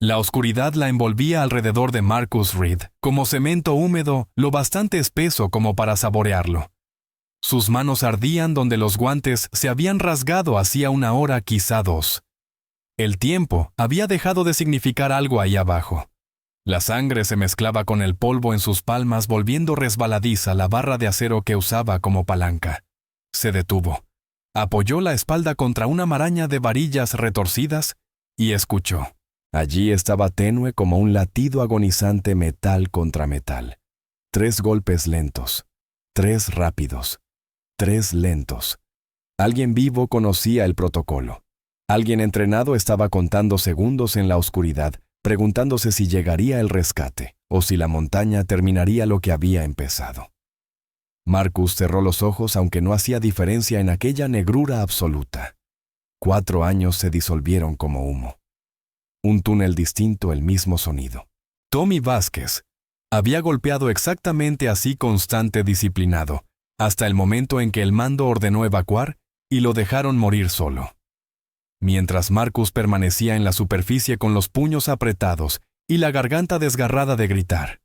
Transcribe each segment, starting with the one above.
La oscuridad la envolvía alrededor de Marcus Reed, como cemento húmedo, lo bastante espeso como para saborearlo. Sus manos ardían donde los guantes se habían rasgado hacía una hora, quizá dos. El tiempo había dejado de significar algo ahí abajo. La sangre se mezclaba con el polvo en sus palmas, volviendo resbaladiza la barra de acero que usaba como palanca. Se detuvo. Apoyó la espalda contra una maraña de varillas retorcidas y escuchó. Allí estaba tenue como un latido agonizante metal contra metal. 3 golpes lentos, 3 rápidos, 3 lentos. Alguien vivo conocía el protocolo. Alguien entrenado estaba contando segundos en la oscuridad, preguntándose si llegaría el rescate o si la montaña terminaría lo que había empezado. Marcus cerró los ojos aunque no hacía diferencia en aquella negrura absoluta. 4 años se disolvieron como humo. Un túnel distinto, el mismo sonido. Tommy Vázquez había golpeado exactamente así, constante, disciplinado, hasta el momento en que el mando ordenó evacuar y lo dejaron morir solo. Mientras Marcus permanecía en la superficie con los puños apretados y la garganta desgarrada de gritar.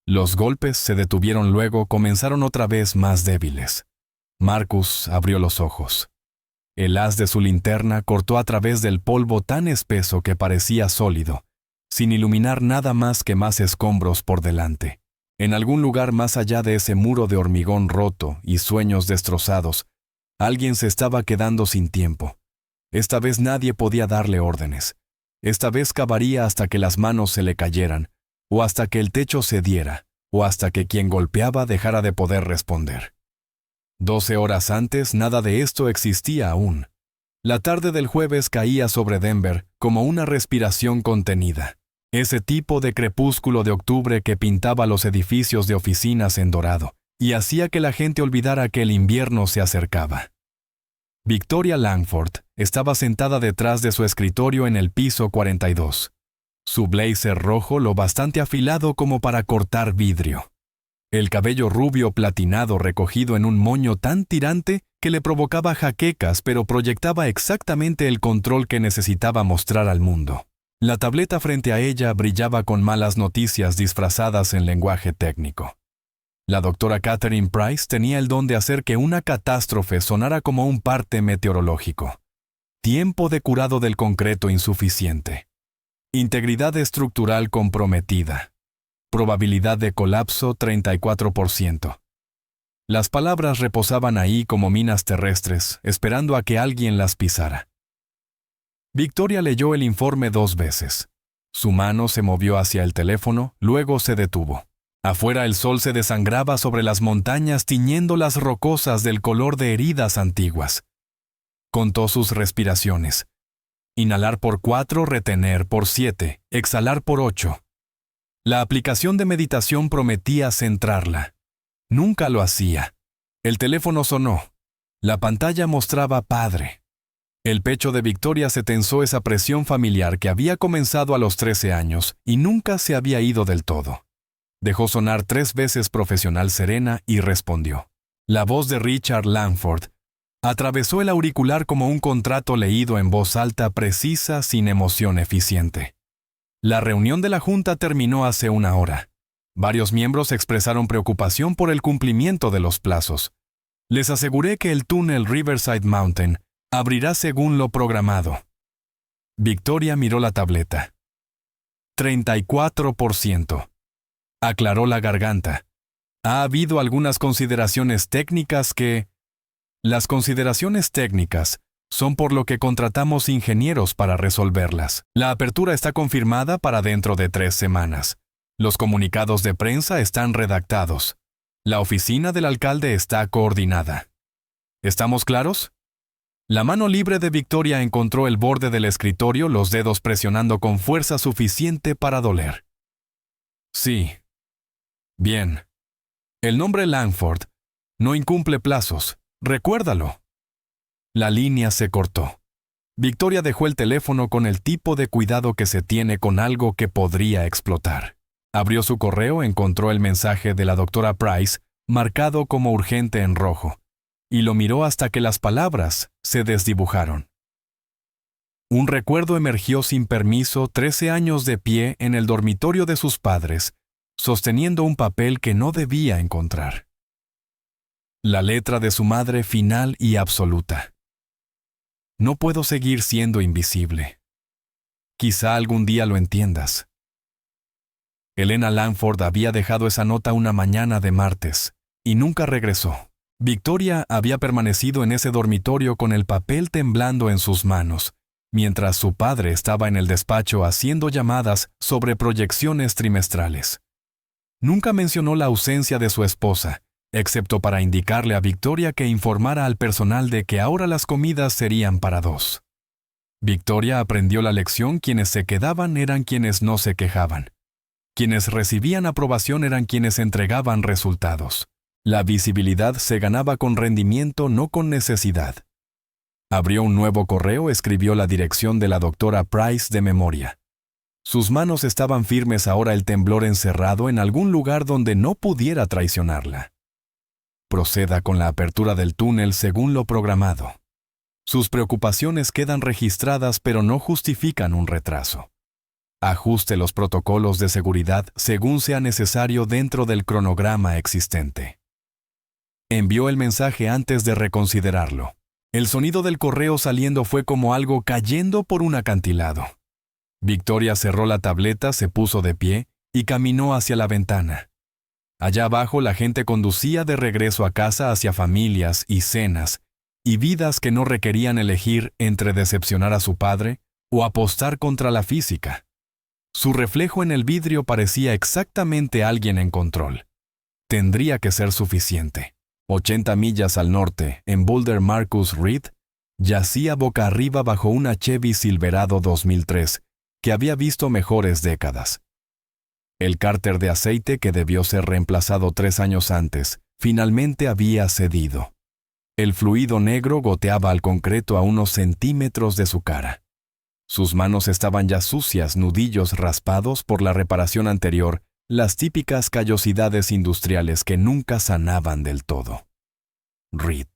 Los golpes se detuvieron, luego comenzaron otra vez más débiles. Marcus abrió los ojos. El haz de su linterna cortó a través del polvo tan espeso que parecía sólido, sin iluminar nada más que más escombros por delante. En algún lugar más allá de ese muro de hormigón roto y sueños destrozados, alguien se estaba quedando sin tiempo. Esta vez nadie podía darle órdenes. Esta vez cavaría hasta que las manos se le cayeran, o hasta que el techo cediera, o hasta que quien golpeaba dejara de poder responder. 12 horas antes, nada de esto existía aún. La tarde del jueves caía sobre Denver como una respiración contenida. Ese tipo de crepúsculo de octubre que pintaba los edificios de oficinas en dorado y hacía que la gente olvidara que el invierno se acercaba. Victoria Langford estaba sentada detrás de su escritorio en el piso 42. Su blazer rojo lo bastante afilado como para cortar vidrio. El cabello rubio platinado recogido en un moño tan tirante que le provocaba jaquecas, pero proyectaba exactamente el control que necesitaba mostrar al mundo. La tableta frente a ella brillaba con malas noticias disfrazadas en lenguaje técnico. La doctora Catherine Price tenía el don de hacer que una catástrofe sonara como un parte meteorológico. Tiempo de curado del concreto insuficiente. Integridad estructural comprometida. Probabilidad de colapso 34%. Las palabras reposaban ahí como minas terrestres, esperando a que alguien las pisara. Victoria leyó el informe 2 veces. Su mano se movió hacia el teléfono, luego se detuvo. Afuera el sol se desangraba sobre las montañas, tiñéndolas rocosas del color de heridas antiguas. Contó sus respiraciones. Inhalar por 4, retener por 7, exhalar por 8. La aplicación de meditación prometía centrarla. Nunca lo hacía. El teléfono sonó. La pantalla mostraba padre. El pecho de Victoria se tensó, esa presión familiar que había comenzado a los 13 años y nunca se había ido del todo. Dejó sonar 3 veces profesional serena y respondió. La voz de Richard Langford atravesó el auricular como un contrato leído en voz alta, precisa, sin emoción eficiente. La reunión de la Junta terminó hace 1 hora. Varios miembros expresaron preocupación por el cumplimiento de los plazos. Les aseguré que el túnel Riverside Mountain abrirá según lo programado. Victoria miró la tableta. 34%. Aclaró la garganta. Ha habido algunas consideraciones técnicas que... Las consideraciones técnicas son por lo que contratamos ingenieros para resolverlas. La apertura está confirmada para dentro de 3 semanas. Los comunicados de prensa están redactados. La oficina del alcalde está coordinada. ¿Estamos claros? La mano libre de Victoria encontró el borde del escritorio, los dedos presionando con fuerza suficiente para doler. Sí. Bien. El nombre Langford no incumple plazos. Recuérdalo. La línea se cortó. Victoria dejó el teléfono con el tipo de cuidado que se tiene con algo que podría explotar. Abrió su correo, encontró el mensaje de la doctora Price, marcado como urgente en rojo, y lo miró hasta que las palabras se desdibujaron. Un recuerdo emergió sin permiso 13 años de pie en el dormitorio de sus padres, sosteniendo un papel que no debía encontrar. La letra de su madre final y absoluta. No puedo seguir siendo invisible. Quizá algún día lo entiendas. Helena Langford había dejado esa nota una mañana de martes, y nunca regresó. Victoria había permanecido en ese dormitorio con el papel temblando en sus manos, mientras su padre estaba en el despacho haciendo llamadas sobre proyecciones trimestrales. Nunca mencionó la ausencia de su esposa, excepto para indicarle a Victoria que informara al personal de que ahora las comidas serían para 2. Victoria aprendió la lección: quienes se quedaban eran quienes no se quejaban. Quienes recibían aprobación eran quienes entregaban resultados. La visibilidad se ganaba con rendimiento, no con necesidad. Abrió un nuevo correo, escribió la dirección de la doctora Price de memoria. Sus manos estaban firmes ahora, el temblor encerrado en algún lugar donde no pudiera traicionarla. Proceda con la apertura del túnel según lo programado. Sus preocupaciones quedan registradas pero no justifican un retraso. Ajuste los protocolos de seguridad según sea necesario dentro del cronograma existente. Envió el mensaje antes de reconsiderarlo. El sonido del correo saliendo fue como algo cayendo por un acantilado. Victoria cerró la tableta, se puso de pie y caminó hacia la ventana. Allá abajo la gente conducía de regreso a casa hacia familias y cenas y vidas que no requerían elegir entre decepcionar a su padre o apostar contra la física. Su reflejo en el vidrio parecía exactamente alguien en control. Tendría que ser suficiente. 80 millas al norte, en Boulder, Marcus Reed yacía boca arriba bajo una Chevy Silverado 2003 que había visto mejores décadas. El cárter de aceite, que debió ser reemplazado 3 años antes, finalmente había cedido. El fluido negro goteaba al concreto a unos centímetros de su cara. Sus manos estaban ya sucias, nudillos raspados por la reparación anterior, las típicas callosidades industriales que nunca sanaban del todo. Reed.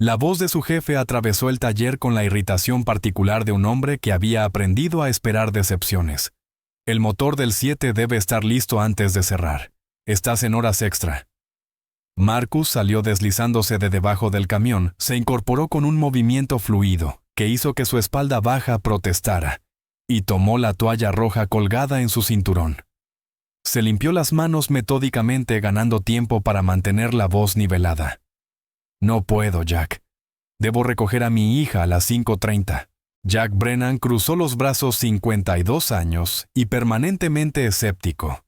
La voz de su jefe atravesó el taller con la irritación particular de un hombre que había aprendido a esperar decepciones. El motor del 7 debe estar listo antes de cerrar. Estás en horas extra. Marcus salió deslizándose de debajo del camión, se incorporó con un movimiento fluido que hizo que su espalda baja protestara, y tomó la toalla roja colgada en su cinturón. Se limpió las manos metódicamente, ganando tiempo para mantener la voz nivelada. No puedo, Jack. Debo recoger a mi hija a las 5:30. Jack Brennan cruzó los brazos, 52 años y permanentemente escéptico.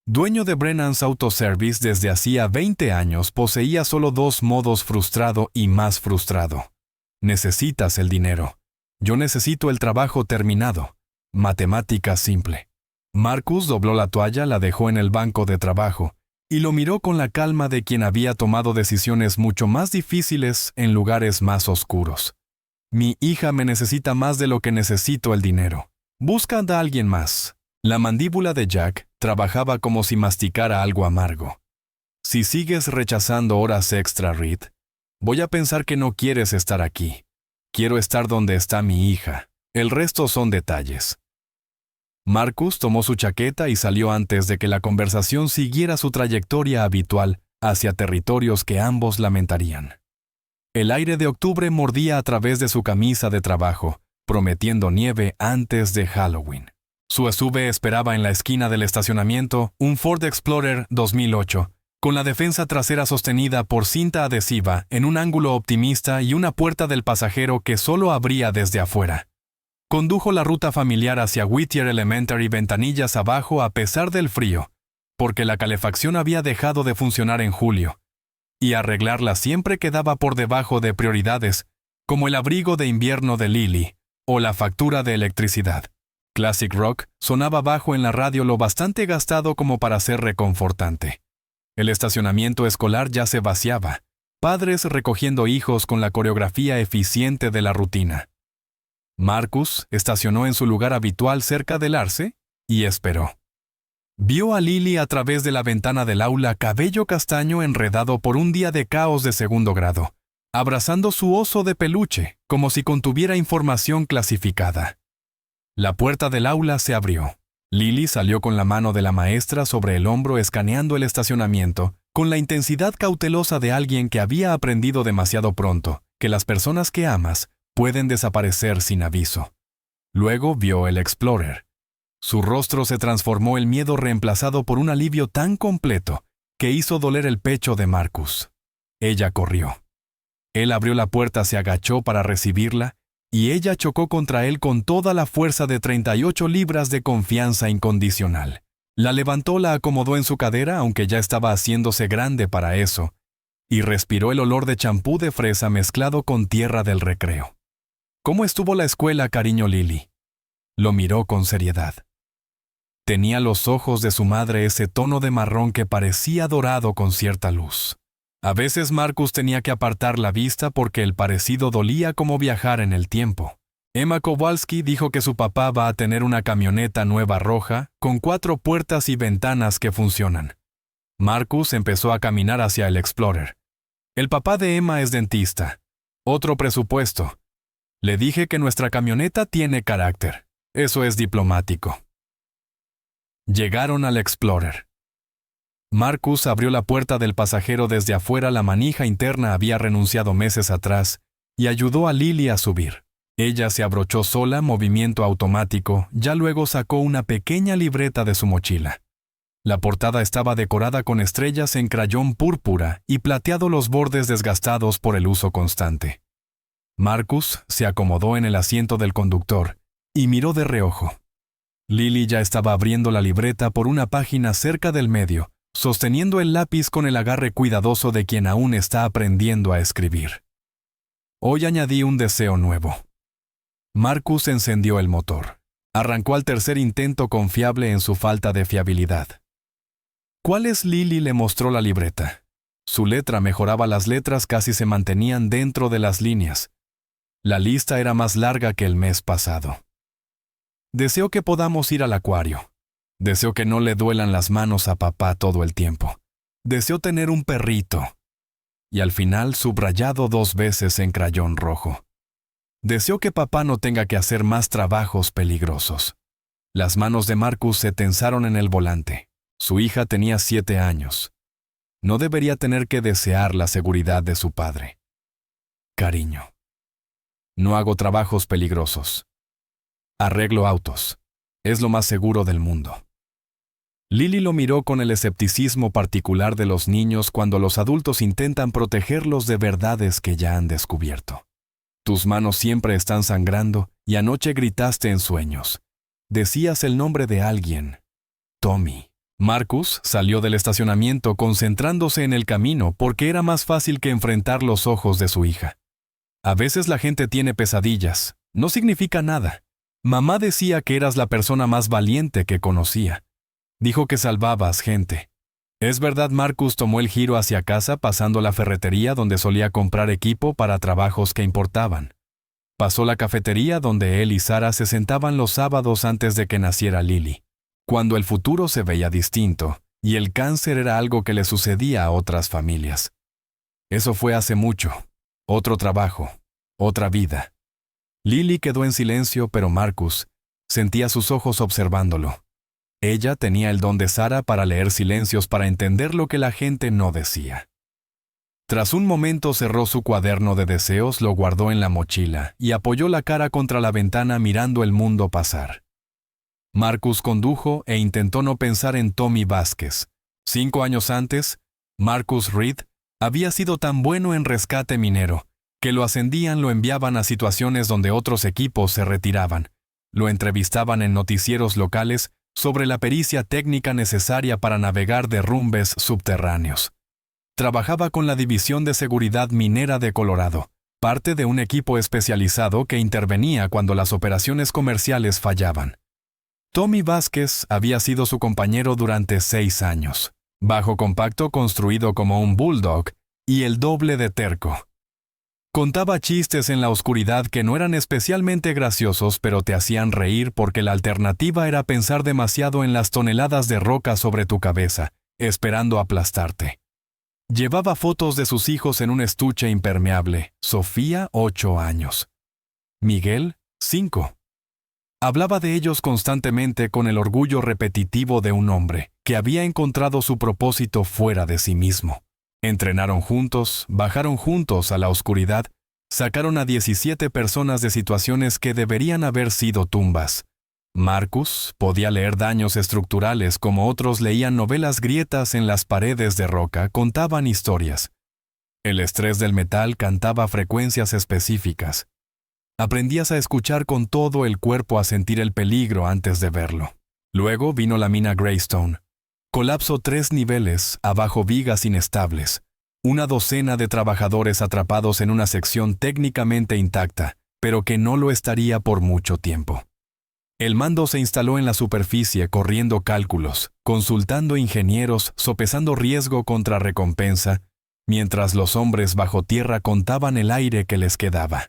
Dueño de Brennan's Auto Service desde hacía 20 años, poseía solo 2 modos: frustrado y más frustrado. Necesitas el dinero. Yo necesito el trabajo terminado. Matemática simple. Marcus dobló la toalla, la dejó en el banco de trabajo y lo miró con la calma de quien había tomado decisiones mucho más difíciles en lugares más oscuros. Mi hija me necesita más de lo que necesito el dinero. Busca a alguien más. La mandíbula de Jack trabajaba como si masticara algo amargo. Si sigues rechazando horas extra, Reed, voy a pensar que no quieres estar aquí. Quiero estar donde está mi hija. El resto son detalles. Marcus tomó su chaqueta y salió antes de que la conversación siguiera su trayectoria habitual hacia territorios que ambos lamentarían. El aire de octubre mordía a través de su camisa de trabajo, prometiendo nieve antes de Halloween. Su SUV esperaba en la esquina del estacionamiento, un Ford Explorer 2008, con la defensa trasera sostenida por cinta adhesiva en un ángulo optimista y una puerta del pasajero que solo abría desde afuera. Condujo la ruta familiar hacia Whittier Elementary ventanillas abajo a pesar del frío, porque la calefacción había dejado de funcionar en julio, y arreglarla siempre quedaba por debajo de prioridades, como el abrigo de invierno de Lily o la factura de electricidad. Classic rock sonaba bajo en la radio, lo bastante gastado como para ser reconfortante. El estacionamiento escolar ya se vaciaba, padres recogiendo hijos con la coreografía eficiente de la rutina. Marcus estacionó en su lugar habitual cerca del arce y esperó. Vio a Lily a través de la ventana del aula, cabello castaño enredado por un día de caos de segundo grado, abrazando su oso de peluche, como si contuviera información clasificada. La puerta del aula se abrió. Lily salió con la mano de la maestra sobre el hombro escaneando el estacionamiento, con la intensidad cautelosa de alguien que había aprendido demasiado pronto que las personas que amas pueden desaparecer sin aviso. Luego vio el Explorer. Su rostro se transformó el miedo reemplazado por un alivio tan completo que hizo doler el pecho de Marcus. Ella corrió. Él abrió la puerta, se agachó para recibirla, y ella chocó contra él con toda la fuerza de 38 libras de confianza incondicional. La levantó, la acomodó en su cadera, aunque ya estaba haciéndose grande para eso, y respiró el olor de champú de fresa mezclado con tierra del recreo. ¿Cómo estuvo la escuela, cariño Lily? Lo miró con seriedad. Tenía los ojos de su madre ese tono de marrón que parecía dorado con cierta luz. A veces Marcus tenía que apartar la vista porque el parecido dolía como viajar en el tiempo. Emma Kowalski dijo que su papá va a tener una camioneta nueva roja con 4 puertas y ventanas que funcionan. Marcus empezó a caminar hacia el Explorer. El papá de Emma es dentista. Otro presupuesto. Le dije que nuestra camioneta tiene carácter. Eso es diplomático. Llegaron al Explorer. Marcus abrió la puerta del pasajero desde afuera. La manija interna había renunciado meses atrás y ayudó a Lily a subir. Ella se abrochó sola, movimiento automático, ya luego sacó una pequeña libreta de su mochila. La portada estaba decorada con estrellas en crayón púrpura y plateado los bordes desgastados por el uso constante. Marcus se acomodó en el asiento del conductor y miró de reojo. Lily ya estaba abriendo la libreta por una página cerca del medio, sosteniendo el lápiz con el agarre cuidadoso de quien aún está aprendiendo a escribir. Hoy añadí un deseo nuevo. Marcus encendió el motor. Arrancó al tercer intento, confiable en su falta de fiabilidad. ¿Cuál es? Lily le mostró la libreta. Su letra mejoraba, las letras casi se mantenían dentro de las líneas. La lista era más larga que el mes pasado. Deseo que podamos ir al acuario. Deseo que no le duelan las manos a papá todo el tiempo. Deseo tener un perrito. Y al final subrayado 2 veces en crayón rojo. Deseo que papá no tenga que hacer más trabajos peligrosos. Las manos de Marcus se tensaron en el volante. Su hija tenía 7 años. No debería tener que desear la seguridad de su padre. Cariño. No hago trabajos peligrosos. Arreglo autos. Es lo más seguro del mundo. Lily lo miró con el escepticismo particular de los niños cuando los adultos intentan protegerlos de verdades que ya han descubierto. Tus manos siempre están sangrando y anoche gritaste en sueños. Decías el nombre de alguien. Tommy. Marcus salió del estacionamiento concentrándose en el camino porque era más fácil que enfrentar los ojos de su hija. A veces la gente tiene pesadillas. No significa nada. Mamá decía que eras la persona más valiente que conocía. Dijo que salvabas gente. Es verdad. Marcus tomó el giro hacia casa pasando la ferretería donde solía comprar equipo para trabajos que importaban. Pasó la cafetería donde él y Sara se sentaban los sábados antes de que naciera Lily, cuando el futuro se veía distinto y el cáncer era algo que le sucedía a otras familias. Eso fue hace mucho. Otro trabajo, otra vida. Lily quedó en silencio, pero Marcus sentía sus ojos observándolo. Ella tenía el don de Sara para leer silencios, para entender lo que la gente no decía. Tras un momento cerró su cuaderno de deseos, lo guardó en la mochila y apoyó la cara contra la ventana mirando el mundo pasar. Marcus condujo e intentó no pensar en Tommy Vázquez. 5 años antes, Marcus Reed había sido tan bueno en rescate minero que lo ascendían, lo enviaban a situaciones donde otros equipos se retiraban, lo entrevistaban en noticieros locales sobre la pericia técnica necesaria para navegar derrumbes subterráneos. Trabajaba con la División de Seguridad Minera de Colorado, parte de un equipo especializado que intervenía cuando las operaciones comerciales fallaban. Tommy Vázquez había sido su compañero durante 6 años, bajo compacto, construido como un bulldog y el doble de terco. Contaba chistes en la oscuridad que no eran especialmente graciosos, pero te hacían reír porque la alternativa era pensar demasiado en las toneladas de roca sobre tu cabeza, esperando aplastarte. Llevaba fotos de sus hijos en un estuche impermeable. Sofía, 8 años. Miguel, 5. Hablaba de ellos constantemente con el orgullo repetitivo de un hombre que había encontrado su propósito fuera de sí mismo. Entrenaron juntos, bajaron juntos a la oscuridad, sacaron a 17 personas de situaciones que deberían haber sido tumbas. Marcus podía leer daños estructurales como otros leían novelas grietas en las paredes de roca, contaban historias. El estrés del metal cantaba frecuencias específicas. Aprendías a escuchar con todo el cuerpo, a sentir el peligro antes de verlo. Luego vino la mina Greystone. Colapso 3 niveles, abajo vigas inestables. Una docena de trabajadores atrapados en una sección técnicamente intacta, pero que no lo estaría por mucho tiempo. El mando se instaló en la superficie corriendo cálculos, consultando ingenieros, sopesando riesgo contra recompensa, mientras los hombres bajo tierra contaban el aire que les quedaba.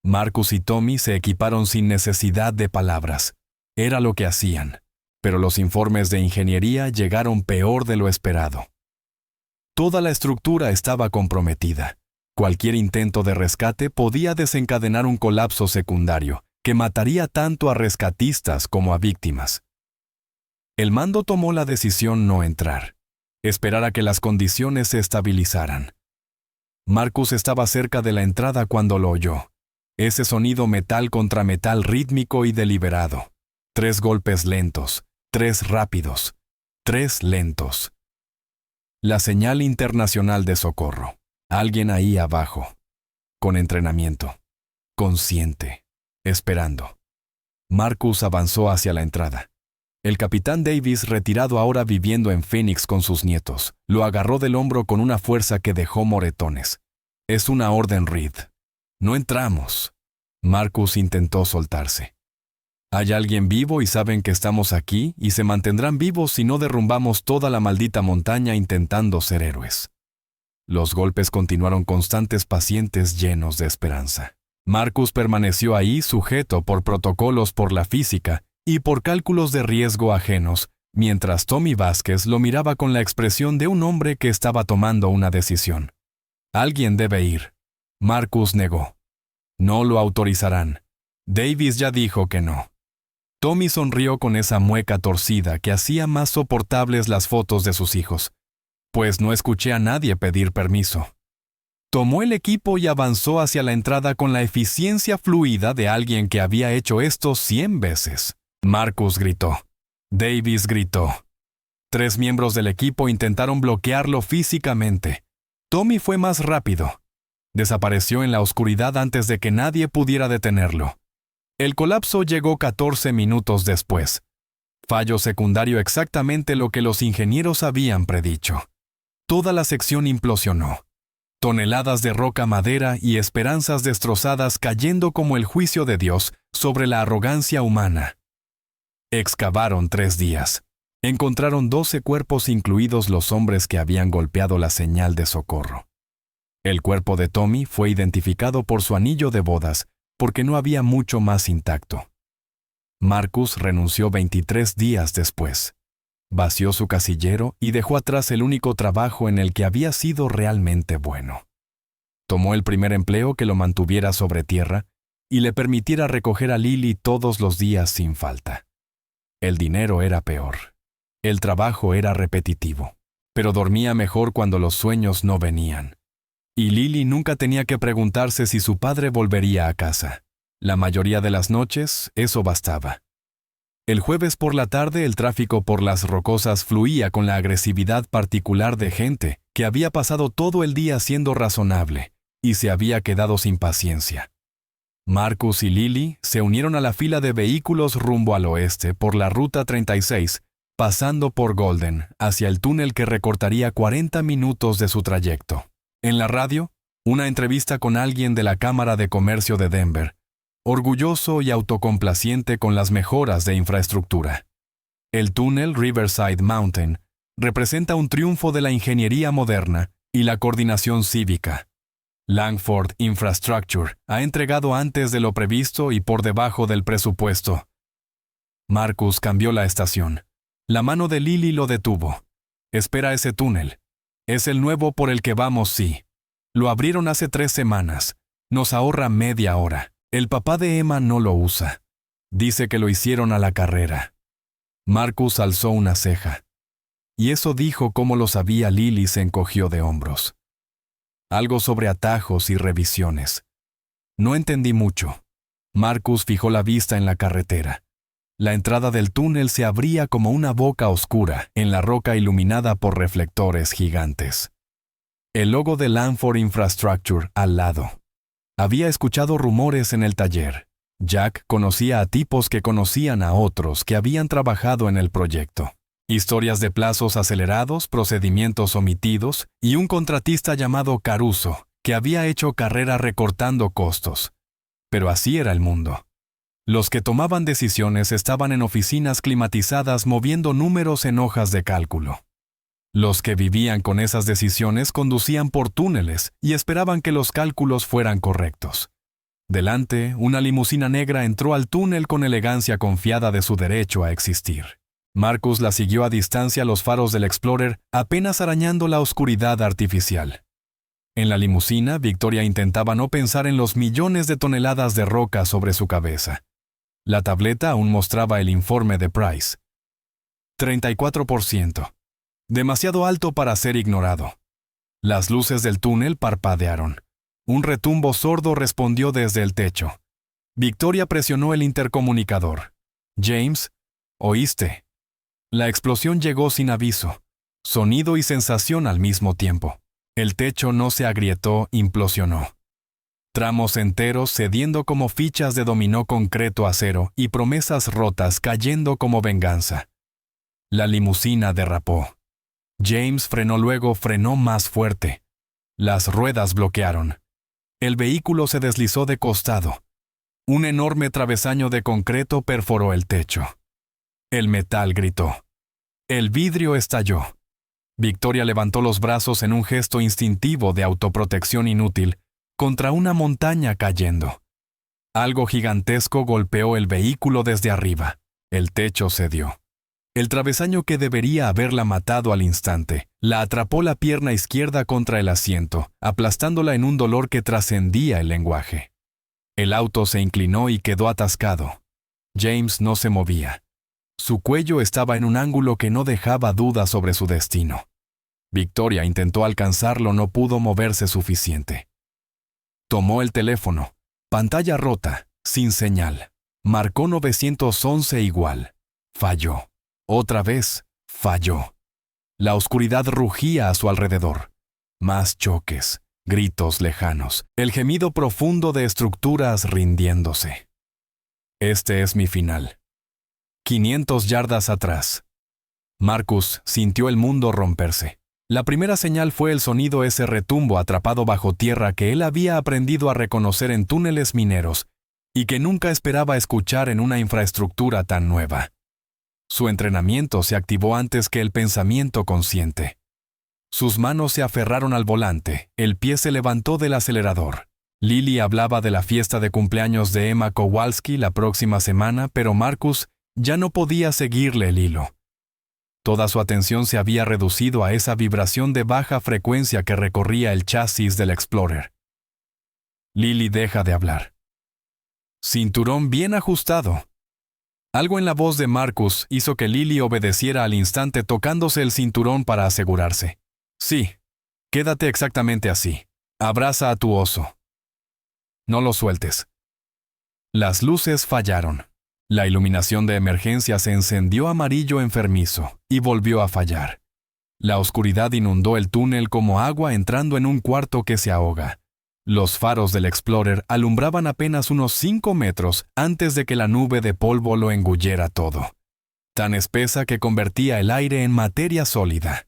Marcus y Tommy se equiparon sin necesidad de palabras. Era lo que hacían, pero los informes de ingeniería llegaron peor de lo esperado. Toda la estructura estaba comprometida. Cualquier intento de rescate podía desencadenar un colapso secundario, que mataría tanto a rescatistas como a víctimas. El mando tomó la decisión no entrar, esperar a que las condiciones se estabilizaran. Marcus estaba cerca de la entrada cuando lo oyó. Ese sonido metal contra metal rítmico y deliberado. 3 golpes lentos, 3 rápidos, 3 lentos. La señal internacional de socorro. Alguien ahí abajo, con entrenamiento, consciente, esperando. Marcus avanzó hacia la entrada. El capitán Davis, retirado ahora viviendo en Phoenix con sus nietos, lo agarró del hombro con una fuerza que dejó moretones. «Es una orden, Reed. No entramos». Marcus intentó soltarse. «Hay alguien vivo y saben que estamos aquí y se mantendrán vivos si no derrumbamos toda la maldita montaña intentando ser héroes». Los golpes continuaron constantes, pacientes, llenos de esperanza. Marcus permaneció ahí, sujeto por protocolos, por la física y por cálculos de riesgo ajenos, mientras Tommy Vázquez lo miraba con la expresión de un hombre que estaba tomando una decisión. «Alguien debe ir». Marcus negó. «No lo autorizarán. Davis ya dijo que no». Tommy sonrió con esa mueca torcida que hacía más soportables las fotos de sus hijos. «Pues no escuché a nadie pedir permiso». Tomó el equipo y avanzó hacia la entrada con la eficiencia fluida de alguien que había hecho esto 100 veces. Marcus gritó. Davis gritó. 3 miembros del equipo intentaron bloquearlo físicamente. Tommy fue más rápido. Desapareció en la oscuridad antes de que nadie pudiera detenerlo. El colapso llegó 14 minutos después. Fallo secundario, exactamente lo que los ingenieros habían predicho. Toda la sección implosionó. Toneladas de roca, madera y esperanzas destrozadas cayendo como el juicio de Dios sobre la arrogancia humana. Excavaron 3 días. Encontraron 12 cuerpos, incluidos los hombres que habían golpeado la señal de socorro. El cuerpo de Tommy fue identificado por su anillo de bodas, porque no había mucho más intacto. Marcus renunció 23 días después. Vació su casillero y dejó atrás el único trabajo en el que había sido realmente bueno. Tomó el primer empleo que lo mantuviera sobre tierra y le permitiera recoger a Lily todos los días sin falta. El dinero era peor. El trabajo era repetitivo, pero dormía mejor cuando los sueños no venían. Y Lily nunca tenía que preguntarse si su padre volvería a casa. La mayoría de las noches, eso bastaba. El jueves por la tarde el tráfico por las rocosas fluía con la agresividad particular de gente que había pasado todo el día siendo razonable y se había quedado sin paciencia. Marcus y Lily se unieron a la fila de vehículos rumbo al oeste por la Ruta 36, pasando por Golden, hacia el túnel que recortaría 40 minutos de su trayecto. En la radio, una entrevista con alguien de la Cámara de Comercio de Denver, orgulloso y autocomplaciente con las mejoras de infraestructura. El túnel Riverside Mountain representa un triunfo de la ingeniería moderna y la coordinación cívica. Langford Infrastructure ha entregado antes de lo previsto y por debajo del presupuesto. Marcus cambió la estación. La mano de Lily lo detuvo. Espera ese túnel. Es el nuevo por el que vamos, sí. Lo abrieron hace 3 semanas. Nos ahorra media hora. El papá de Emma no lo usa. Dice que lo hicieron a la carrera. Marcus alzó una ceja. Y eso dijo cómo lo sabía. Lily se encogió de hombros. Algo sobre atajos y revisiones. No entendí mucho. Marcus fijó la vista en la carretera. La entrada del túnel se abría como una boca oscura en la roca iluminada por reflectores gigantes. El logo de Lanford Infrastructure al lado. Había escuchado rumores en el taller. Jack conocía a tipos que conocían a otros que habían trabajado en el proyecto. Historias de plazos acelerados, procedimientos omitidos y un contratista llamado Caruso que había hecho carrera recortando costos. Pero así era el mundo. Los que tomaban decisiones estaban en oficinas climatizadas moviendo números en hojas de cálculo. Los que vivían con esas decisiones conducían por túneles y esperaban que los cálculos fueran correctos. Delante, una limusina negra entró al túnel con elegancia confiada de su derecho a existir. Marcus la siguió a distancia los faros del Explorer, apenas arañando la oscuridad artificial. En la limusina, Victoria intentaba no pensar en los millones de toneladas de roca sobre su cabeza. La tableta aún mostraba el informe de Price. 34%. Demasiado alto para ser ignorado. Las luces del túnel parpadearon. Un retumbo sordo respondió desde el techo. Victoria presionó el intercomunicador. James, ¿oíste? La explosión llegó sin aviso. Sonido y sensación al mismo tiempo. El techo no se agrietó, implosionó. Tramos enteros cediendo como fichas de dominó concreto acero y promesas rotas cayendo como venganza. La limusina derrapó. James frenó, luego frenó más fuerte. Las ruedas bloquearon. El vehículo se deslizó de costado. Un enorme travesaño de concreto perforó el techo. El metal gritó. El vidrio estalló. Victoria levantó los brazos en un gesto instintivo de autoprotección inútil, contra una montaña cayendo. Algo gigantesco golpeó el vehículo desde arriba. El techo cedió. El travesaño que debería haberla matado al instante, la atrapó la pierna izquierda contra el asiento, aplastándola en un dolor que trascendía el lenguaje. El auto se inclinó y quedó atascado. James no se movía. Su cuello estaba en un ángulo que no dejaba duda sobre su destino. Victoria intentó alcanzarlo, no pudo moverse suficiente. Tomó el teléfono. Pantalla rota, sin señal. Marcó 911 igual. Falló. Otra vez, falló. La oscuridad rugía a su alrededor. Más choques, gritos lejanos, el gemido profundo de estructuras rindiéndose. Este es mi final. 500 yardas atrás. Marcus sintió el mundo romperse. La primera señal fue el sonido, ese retumbo atrapado bajo tierra que él había aprendido a reconocer en túneles mineros y que nunca esperaba escuchar en una infraestructura tan nueva. Su entrenamiento se activó antes que el pensamiento consciente. Sus manos se aferraron al volante, el pie se levantó del acelerador. Lily hablaba de la fiesta de cumpleaños de Emma Kowalski la próxima semana, pero Marcus ya no podía seguirle el hilo. Toda su atención se había reducido a esa vibración de baja frecuencia que recorría el chasis del Explorer. Lily deja de hablar. Cinturón bien ajustado. Algo en la voz de Marcus hizo que Lily obedeciera al instante, tocándose el cinturón para asegurarse. Sí, quédate exactamente así. Abraza a tu oso. No lo sueltes. Las luces fallaron. La iluminación de emergencia se encendió amarillo enfermizo y volvió a fallar. La oscuridad inundó el túnel como agua entrando en un cuarto que se ahoga. Los faros del Explorer alumbraban apenas unos 5 metros antes de que la nube de polvo lo engullera todo. Tan espesa que convertía el aire en materia sólida.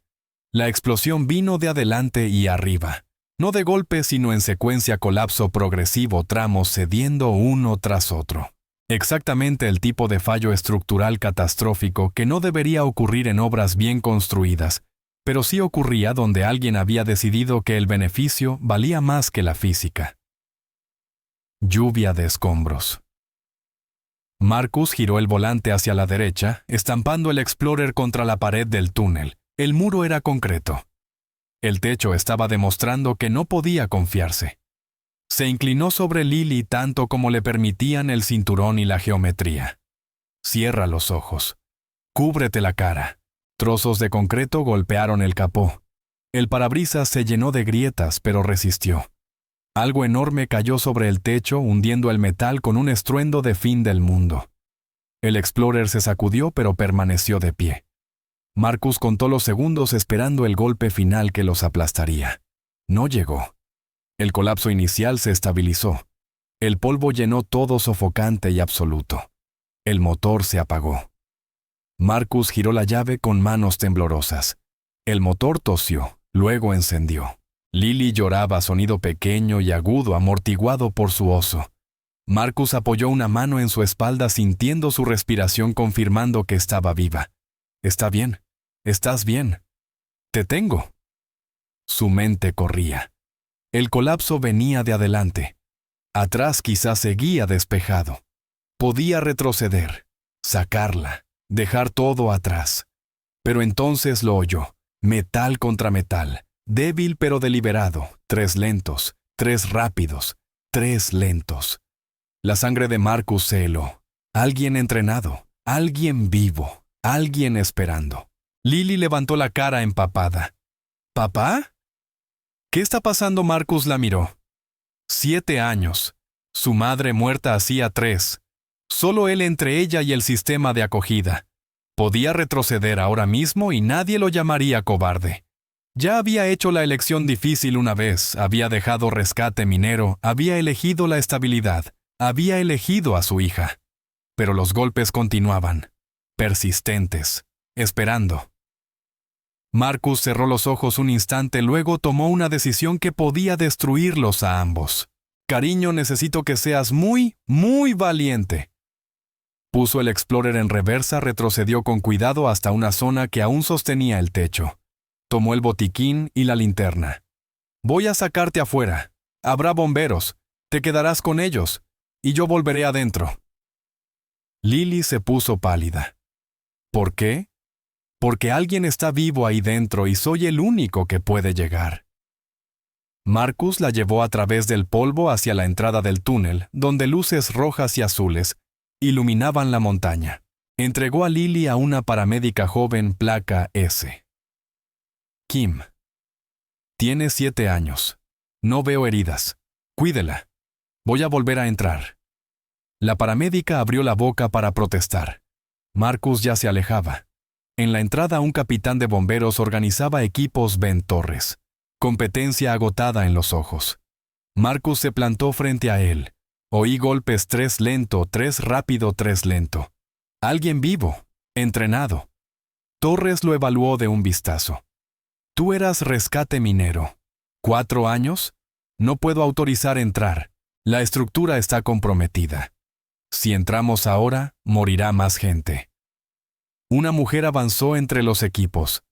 La explosión vino de adelante y arriba. No de golpe, sino en secuencia, colapso progresivo, tramos cediendo uno tras otro. Exactamente el tipo de fallo estructural catastrófico que no debería ocurrir en obras bien construidas, pero sí ocurría donde alguien había decidido que el beneficio valía más que la física. Lluvia de escombros. Marcus giró el volante hacia la derecha, estampando el Explorer contra la pared del túnel. El muro era concreto. El techo estaba demostrando que no podía confiarse. Se inclinó sobre Lily tanto como le permitían el cinturón y la geometría. Cierra los ojos. Cúbrete la cara. Trozos de concreto golpearon el capó. El parabrisas se llenó de grietas, pero resistió. Algo enorme cayó sobre el techo, hundiendo el metal con un estruendo de fin del mundo. El Explorer se sacudió, pero permaneció de pie. Marcus contó los segundos esperando el golpe final que los aplastaría. No llegó. El colapso inicial se estabilizó. El polvo llenó todo sofocante y absoluto. El motor se apagó. Marcus giró la llave con manos temblorosas. El motor tosió, luego encendió. Lily lloraba, sonido pequeño y agudo amortiguado por su oso. Marcus apoyó una mano en su espalda sintiendo su respiración confirmando que estaba viva. «Está bien. Estás bien. Te tengo». Su mente corría. El colapso venía de adelante. Atrás quizás seguía despejado. Podía retroceder, sacarla, dejar todo atrás. Pero entonces lo oyó, metal contra metal, débil pero deliberado, 3 lentos, 3 rápidos, 3 lentos. La sangre de Marcus se heló. Alguien entrenado, alguien vivo, alguien esperando. Lily levantó la cara empapada. ¿Papá? ¿Qué está pasando? Marcus la miró. 7 años. Su madre muerta hacía 3. Solo él entre ella y el sistema de acogida. Podía retroceder ahora mismo y nadie lo llamaría cobarde. Ya había hecho la elección difícil una vez, había dejado rescate minero, había elegido la estabilidad, había elegido a su hija. Pero los golpes continuaban, persistentes, esperando. Marcus cerró los ojos un instante, luego tomó una decisión que podía destruirlos a ambos. «Cariño, necesito que seas muy, muy valiente». Puso el Explorer en reversa, retrocedió con cuidado hasta una zona que aún sostenía el techo. Tomó el botiquín y la linterna. «Voy a sacarte afuera. Habrá bomberos. Te quedarás con ellos. Y yo volveré adentro». Lily se puso pálida. ¿Por qué? Porque alguien está vivo ahí dentro y soy el único que puede llegar. Marcus la llevó a través del polvo hacia la entrada del túnel, donde luces rojas y azules iluminaban la montaña. Entregó a Lily a una paramédica joven placa S. Kim. Tiene 7 años. No veo heridas. Cuídela. Voy a volver a entrar. La paramédica abrió la boca para protestar. Marcus ya se alejaba. En la entrada un capitán de bomberos organizaba equipos Ben Torres. Competencia agotada en los ojos. Marcus se plantó frente a él. Oí golpes 3 lento, 3 rápido, 3 lento. Alguien vivo, entrenado. Torres lo evaluó de un vistazo. Tú eras rescate minero. 4 años. No puedo autorizar entrar. La estructura está comprometida. Si entramos ahora, morirá más gente. Una mujer avanzó entre los equipos.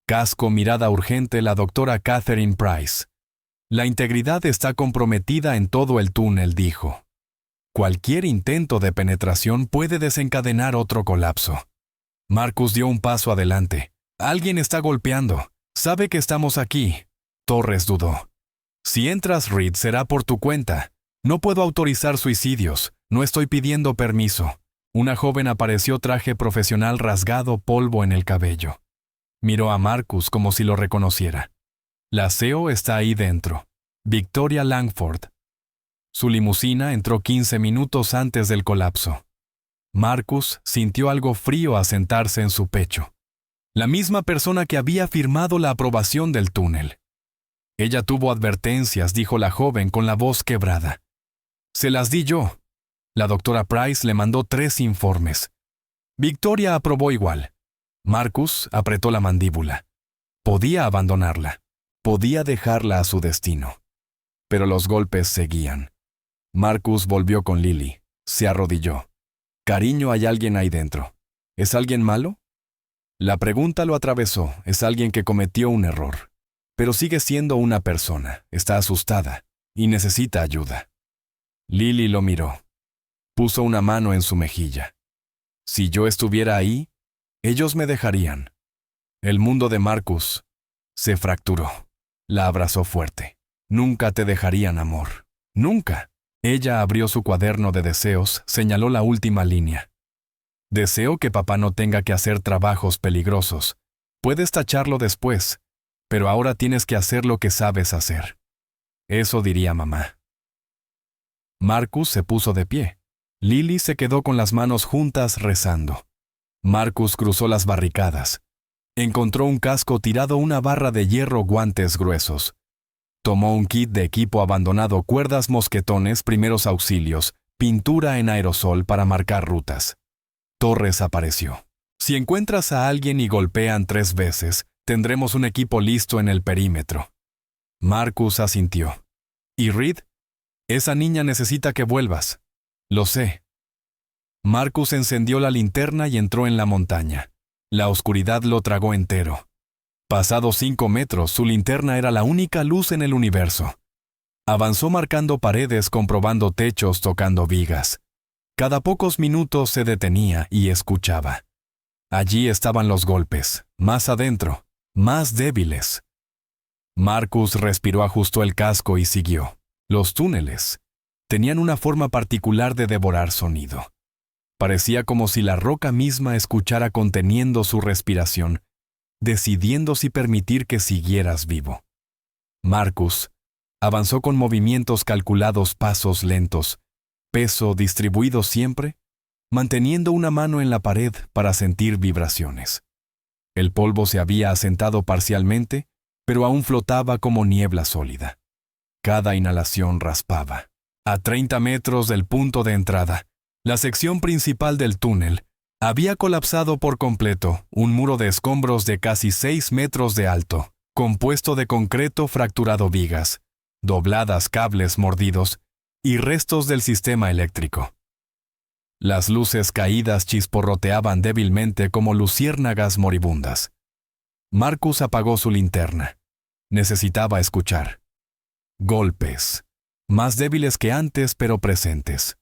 Casco, mirada urgente, la doctora Catherine Price. La integridad está comprometida en todo el túnel, dijo. Cualquier intento de penetración puede desencadenar otro colapso. Marcus dio un paso adelante. Alguien está golpeando. Sabe que estamos aquí. Torres dudó. Si entras, Reed, será por tu cuenta. No puedo autorizar suicidios. No estoy pidiendo permiso. Una joven apareció, traje profesional rasgado, polvo en el cabello. Miró a Marcus como si lo reconociera. La CEO está ahí dentro. Victoria Langford. Su limusina entró 15 minutos antes del colapso. Marcus sintió algo frío asentarse en su pecho. La misma persona que había firmado la aprobación del túnel. Ella tuvo advertencias, dijo la joven con la voz quebrada. Se las di yo. La doctora Price le mandó 3 informes. Victoria aprobó igual. Marcus apretó la mandíbula. Podía abandonarla. Podía dejarla a su destino. Pero los golpes seguían. Marcus volvió con Lily. Se arrodilló. «Cariño, hay alguien ahí dentro. ¿Es alguien malo?» La pregunta lo atravesó. Es alguien que cometió un error. Pero sigue siendo una persona. Está asustada. Y necesita ayuda. Lily lo miró. Puso una mano en su mejilla. Si yo estuviera ahí, ellos me dejarían. El mundo de Marcus se fracturó. La abrazó fuerte. Nunca te dejarían, amor. Nunca. Ella abrió su cuaderno de deseos, señaló la última línea. Deseo que papá no tenga que hacer trabajos peligrosos. Puedes tacharlo después, pero ahora tienes que hacer lo que sabes hacer. Eso diría mamá. Marcus se puso de pie. Lily se quedó con las manos juntas rezando. Marcus cruzó las barricadas. Encontró un casco tirado, una barra de hierro, guantes gruesos. Tomó un kit de equipo abandonado, cuerdas, mosquetones, primeros auxilios, pintura en aerosol para marcar rutas. Torres apareció. Si encuentras a alguien y golpean 3 veces, tendremos un equipo listo en el perímetro. Marcus asintió. ¿Y Reed? Esa niña necesita que vuelvas. Lo sé. Marcus encendió la linterna y entró en la montaña. La oscuridad lo tragó entero. Pasados 5 metros, su linterna era la única luz en el universo. Avanzó marcando paredes, comprobando techos, tocando vigas. Cada pocos minutos se detenía y escuchaba. Allí estaban los golpes, más adentro, más débiles. Marcus respiró, ajustó el casco y siguió. Los túneles tenían una forma particular de devorar sonido. Parecía como si la roca misma escuchara, conteniendo su respiración, decidiendo si permitir que siguieras vivo. Marcus avanzó con movimientos calculados, pasos lentos, peso distribuido siempre, manteniendo una mano en la pared para sentir vibraciones. El polvo se había asentado parcialmente, pero aún flotaba como niebla sólida. Cada inhalación raspaba. A 30 metros del punto de entrada, la sección principal del túnel había colapsado por completo, un muro de escombros de casi 6 metros de alto, compuesto de concreto fracturado, vigas, dobladas, cables mordidos y restos del sistema eléctrico. Las luces caídas chisporroteaban débilmente como luciérnagas moribundas. Marcus apagó su linterna. Necesitaba escuchar. Golpes, más débiles que antes pero presentes.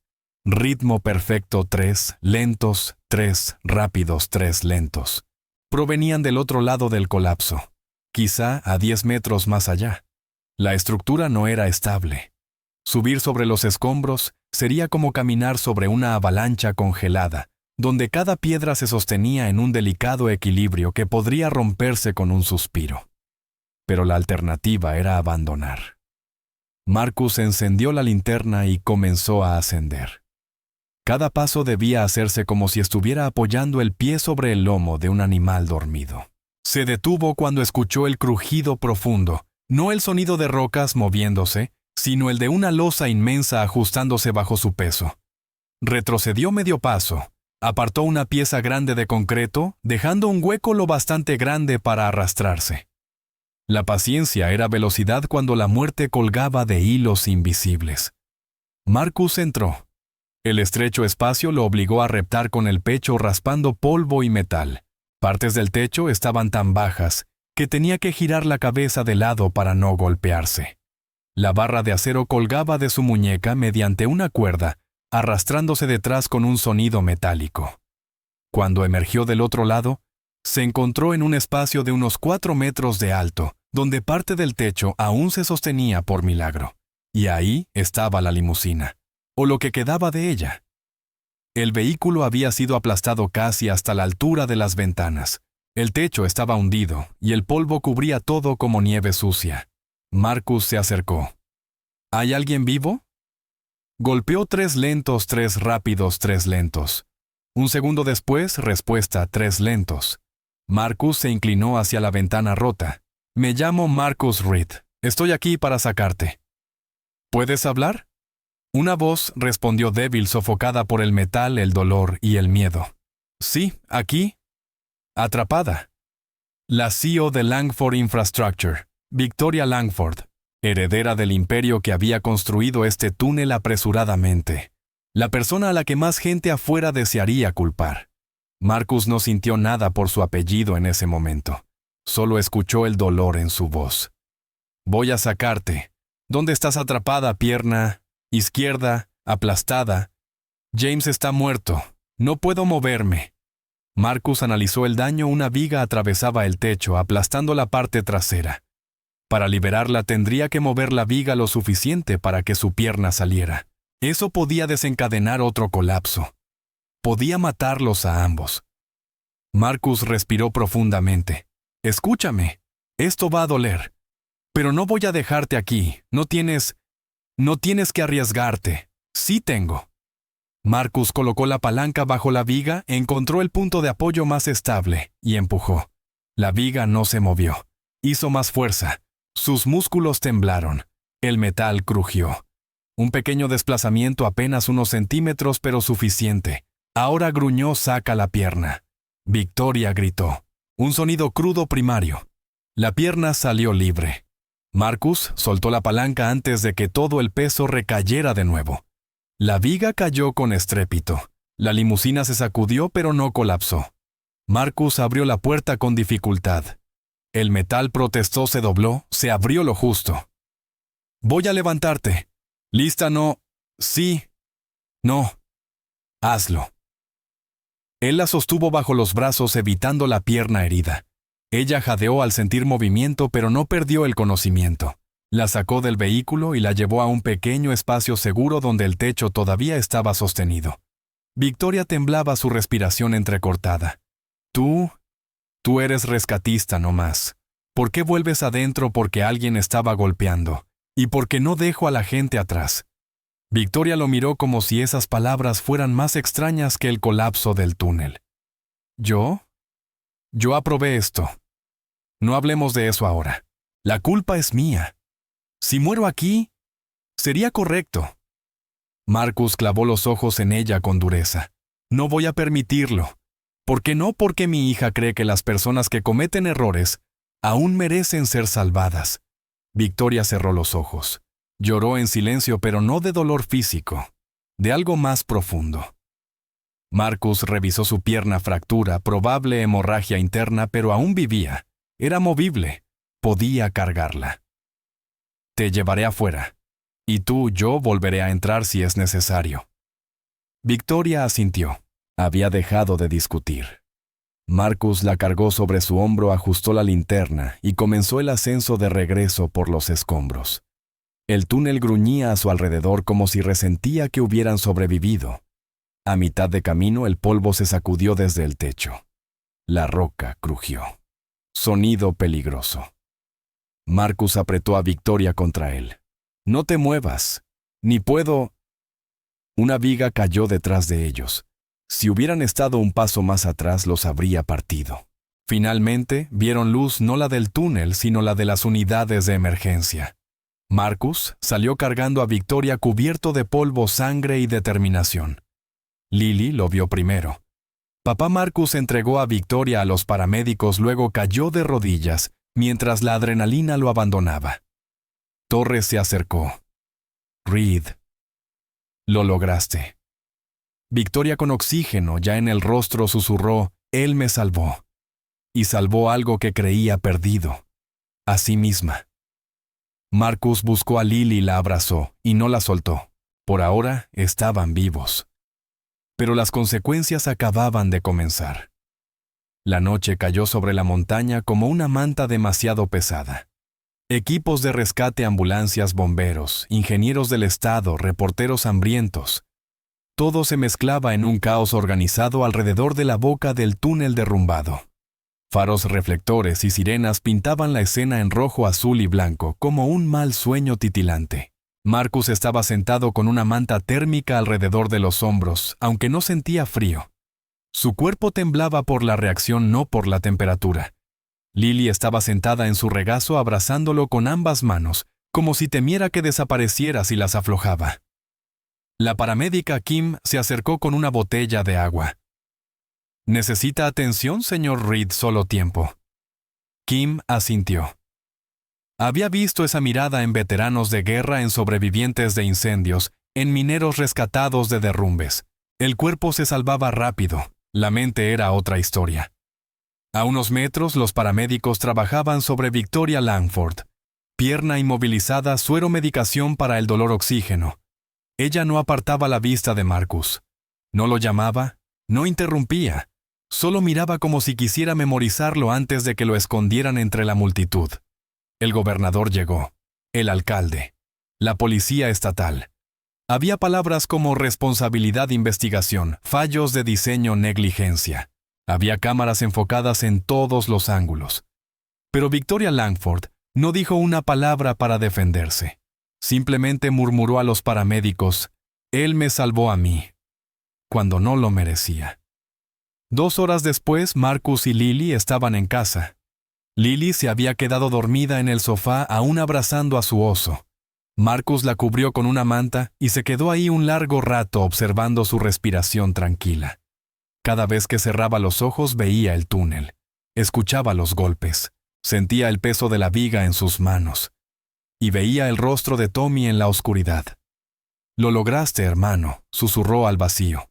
Ritmo perfecto, 3 lentos, 3 rápidos, 3 lentos. Provenían del otro lado del colapso, quizá a 10 metros más allá. La estructura no era estable. Subir sobre los escombros sería como caminar sobre una avalancha congelada, donde cada piedra se sostenía en un delicado equilibrio que podría romperse con un suspiro. Pero la alternativa era abandonar. Marcus encendió la linterna y comenzó a ascender. Cada paso debía hacerse como si estuviera apoyando el pie sobre el lomo de un animal dormido. Se detuvo cuando escuchó el crujido profundo, no el sonido de rocas moviéndose, sino el de una losa inmensa ajustándose bajo su peso. Retrocedió medio paso, apartó una pieza grande de concreto, dejando un hueco lo bastante grande para arrastrarse. La paciencia era velocidad cuando la muerte colgaba de hilos invisibles. Marcus entró. El estrecho espacio lo obligó a reptar con el pecho, raspando polvo y metal. Partes del techo estaban tan bajas que tenía que girar la cabeza de lado para no golpearse. La barra de acero colgaba de su muñeca mediante una cuerda, arrastrándose detrás con un sonido metálico. Cuando emergió del otro lado, se encontró en un espacio de unos 4 metros de alto, donde parte del techo aún se sostenía por milagro. Y ahí estaba la limusina, o lo que quedaba de ella. El vehículo había sido aplastado casi hasta la altura de las ventanas. El techo estaba hundido y el polvo cubría todo como nieve sucia. Marcus se acercó. ¿Hay alguien vivo? Golpeó 3 lentos, 3 rápidos, 3 lentos. Un segundo después, respuesta, 3 lentos. Marcus se inclinó hacia la ventana rota. Me llamo Marcus Reed. Estoy aquí para sacarte. ¿Puedes hablar? Una voz respondió débil, sofocada por el metal, el dolor y el miedo. Sí, aquí. Atrapada. La CEO de Langford Infrastructure, Victoria Langford, heredera del imperio que había construido este túnel apresuradamente. La persona a la que más gente afuera desearía culpar. Marcus no sintió nada por su apellido en ese momento. Solo escuchó el dolor en su voz. Voy a sacarte. ¿Dónde estás atrapada, pierna izquierda, aplastada? James está muerto. No puedo moverme. Marcus analizó el daño. Una viga atravesaba el techo, aplastando la parte trasera. Para liberarla tendría que mover la viga lo suficiente para que su pierna saliera. Eso podía desencadenar otro colapso. Podía matarlos a ambos. Marcus respiró profundamente. Escúchame, esto va a doler. Pero no voy a dejarte aquí. No tienes que arriesgarte. Sí tengo. Marcus colocó la palanca bajo la viga, encontró el punto de apoyo más estable y empujó. La viga no se movió. Hizo más fuerza. Sus músculos temblaron. El metal crujió. Un pequeño desplazamiento, apenas unos centímetros, pero suficiente. Ahora gruñó, saca la pierna. Victoria gritó. Un sonido crudo primario. La pierna salió libre. Marcus soltó la palanca antes de que todo el peso recayera de nuevo. La viga cayó con estrépito. La limusina se sacudió pero no colapsó. Marcus abrió la puerta con dificultad. El metal protestó, se dobló, se abrió lo justo. Voy a levantarte. ¿Lista? No. Sí. No. Hazlo. Él la sostuvo bajo los brazos evitando la pierna herida. Ella jadeó al sentir movimiento pero no perdió el conocimiento. La sacó del vehículo y la llevó a un pequeño espacio seguro donde el techo todavía estaba sostenido. Victoria temblaba, su respiración entrecortada. Tú eres rescatista no más. ¿Por qué vuelves adentro? Porque alguien estaba golpeando. ¿Y por qué no dejo a la gente atrás? Victoria lo miró como si esas palabras fueran más extrañas que el colapso del túnel. ¿Yo? Yo aprobé esto. No hablemos de eso ahora. La culpa es mía. Si muero aquí, sería correcto. Marcus clavó los ojos en ella con dureza. No voy a permitirlo. ¿Por qué no? Porque mi hija cree que las personas que cometen errores aún merecen ser salvadas. Victoria cerró los ojos. Lloró en silencio, pero no de dolor físico, de algo más profundo. Marcus revisó su pierna, fractura, probable hemorragia interna, pero aún vivía. Era movible. Podía cargarla. Te llevaré afuera. Y yo volveré a entrar si es necesario. Victoria asintió. Había dejado de discutir. Marcus la cargó sobre su hombro, ajustó la linterna y comenzó el ascenso de regreso por los escombros. El túnel gruñía a su alrededor como si resentía que hubieran sobrevivido. A mitad de camino el polvo se sacudió desde el techo. La roca crujió. Sonido peligroso. Marcus apretó a Victoria contra él. No te muevas. Ni puedo. Una viga cayó detrás de ellos. Si hubieran estado un paso más atrás, los habría partido. Finalmente, vieron luz, no la del túnel, sino la de las unidades de emergencia. Marcus salió cargando a Victoria cubierto de polvo, sangre y determinación. Lily lo vio primero. Papá Marcus entregó a Victoria a los paramédicos, luego cayó de rodillas, mientras la adrenalina lo abandonaba. Torres se acercó. Reed. Lo lograste. Victoria, con oxígeno ya en el rostro, susurró, él me salvó. Y salvó algo que creía perdido. A sí misma. Marcus buscó a Lily y la abrazó, y no la soltó. Por ahora estaban vivos. Pero las consecuencias acababan de comenzar. La noche cayó sobre la montaña como una manta demasiado pesada. Equipos de rescate, ambulancias, bomberos, ingenieros del estado, reporteros hambrientos. Todo se mezclaba en un caos organizado alrededor de la boca del túnel derrumbado. Faros reflectores y sirenas pintaban la escena en rojo, azul y blanco, como un mal sueño titilante. Marcus estaba sentado con una manta térmica alrededor de los hombros, aunque no sentía frío. Su cuerpo temblaba por la reacción, no por la temperatura. Lily estaba sentada en su regazo abrazándolo con ambas manos, como si temiera que desapareciera si las aflojaba. La paramédica Kim se acercó con una botella de agua. ¿Necesita atención, señor Reed? Solo tiempo. Kim asintió. Había visto esa mirada en veteranos de guerra, en sobrevivientes de incendios, en mineros rescatados de derrumbes. El cuerpo se salvaba rápido, la mente era otra historia. A unos metros, los paramédicos trabajaban sobre Victoria Langford. Pierna inmovilizada, suero, medicación para el dolor, oxígeno. Ella no apartaba la vista de Marcus. No lo llamaba, no interrumpía. Solo miraba como si quisiera memorizarlo antes de que lo escondieran entre la multitud. El gobernador llegó, el alcalde, la policía estatal. Había palabras como responsabilidad de investigación, fallos de diseño, negligencia. Había cámaras enfocadas en todos los ángulos. Pero Victoria Langford no dijo una palabra para defenderse. Simplemente murmuró a los paramédicos, «Él me salvó a mí», cuando no lo merecía. 2 horas después, Marcus y Lily estaban en casa. Lily se había quedado dormida en el sofá aún abrazando a su oso. Marcus la cubrió con una manta y se quedó ahí un largo rato observando su respiración tranquila. Cada vez que cerraba los ojos veía el túnel, escuchaba los golpes, sentía el peso de la viga en sus manos y veía el rostro de Tommy en la oscuridad. «Lo lograste, hermano», susurró al vacío.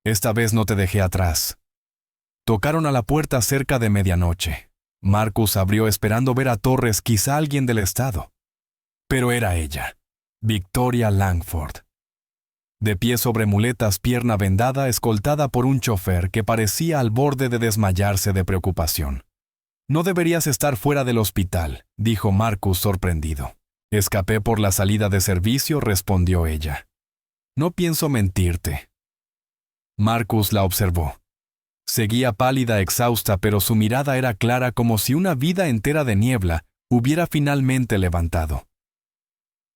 «Esta vez no te dejé atrás». Tocaron a la puerta cerca de medianoche. Marcus abrió esperando ver a Torres, quizá alguien del estado. Pero era ella, Victoria Langford. De pie sobre muletas, pierna vendada, escoltada por un chofer que parecía al borde de desmayarse de preocupación. «No deberías estar fuera del hospital», dijo Marcus sorprendido. «Escapé por la salida de servicio», respondió ella. «No pienso mentirte». Marcus la observó. Seguía pálida, exhausta, pero su mirada era clara como si una vida entera de niebla hubiera finalmente levantado.